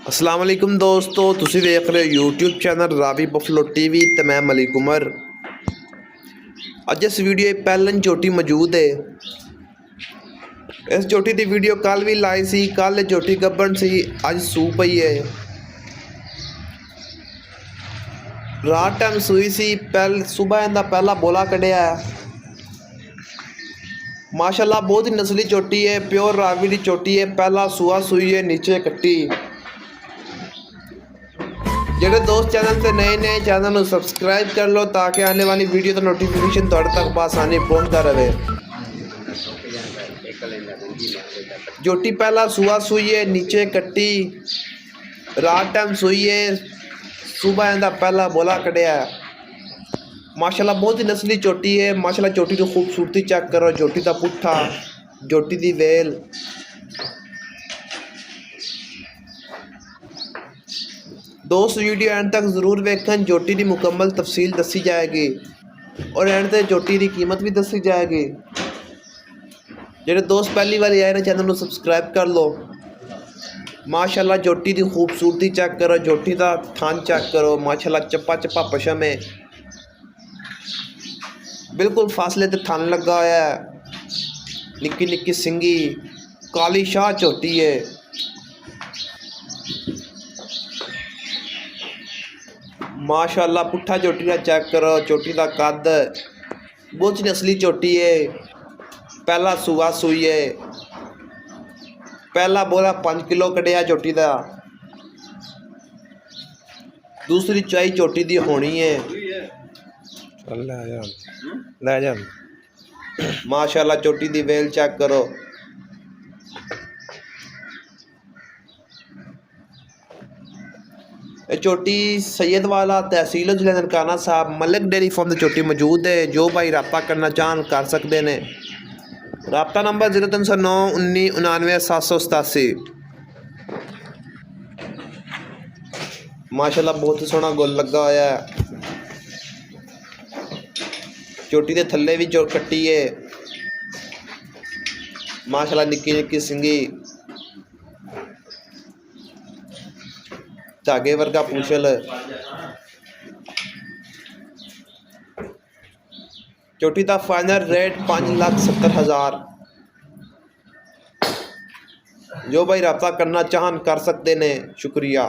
अस्सलाम वालेकुम दोस्तों, तुसी देख रहे हो YouTube channel Ravi buffalo TV ते मैं मलिक उमर। अज इस वीडियो पहलन झोटी मौजूद है। इस झोटी की वीडियो कल भी लाई सी। कल झोटी गब्बन सी, अज सू पई है। रात टाइम सूई सी, सुबह इनका पहला बोला कढ़िया है। माशाल्लाह बहुत ही नस्ली झोटी है, प्योर रावी की झोटी है। पहला सूआ सूई है, नीचे कट्टी। जेडे दोस्त चैनल से नए चैनल को सब्सक्राइब कर लो ताकि आने वाली वीडियो का नोटिफिकेशन तुहाडे तक बआसानी पहुंचता रहे। झोटी पहला सूआ सूई है, नीचे कट्टी। रात टाइम सूई है, सुबह इनका पहला बोला कढ़िया। माशाल्लाह बहुत ही नस्ली झोटी है। माशाल्लाह झोटी की खूबसूरती चेक करो, झोटी का पुट्ठा, झोटी की वेल। दोस्त वीडियो एंड तक जरूर वेखें, झोटी की मुकम्मल तफसील दसी जाएगी और एंड तक झोटी की कीमत भी दसी जाएगी। जेडे दोस्त पहली बार आए ना, चैनल को सब्सक्राइब कर लो। माशाल्लाह झोटी की खूबसूरती चेक करो, झोटी का थान चेक करो। माशाल्लाह चप्पा चप्पा पशम है, बिल्कुल फासले ते थान लगा हुआ है। निक्की निक्की सिंगी काली शाह झोटी है। माशाल्लाह पुट्ठा झोटी का चेक करो, झोटी का कद बहुत ही नस्ली झोटी है। पहला सूआ सूई है, पहला बोला 5 किलो कढ़िया झोटी का। दूसरी चाई झोटी की होनी है। माशाल्लाह झोटी की वेल चेक करो। झोटी सैयद वाला तहसील जिला ननकाना साहब मलिक डेयरी फार्म की झोटी मौजूद है। जो भाई रब्ता करना चाहन कर सकते हैं। रब्ता नंबर 0309 19 99 787। माशाल्लाह बहुत ही सोहना गुल लगा हुआ है। झोटी के थल्ले भी जो कट्टी है। माशाल्लाह निक्की निक्की सिंगी, धागे वर्गा पूछल। झोटी का फाइनल रेट 5,70,000। जो भाई रब्ता करना चाहन कर सकते हैं। शुक्रिया।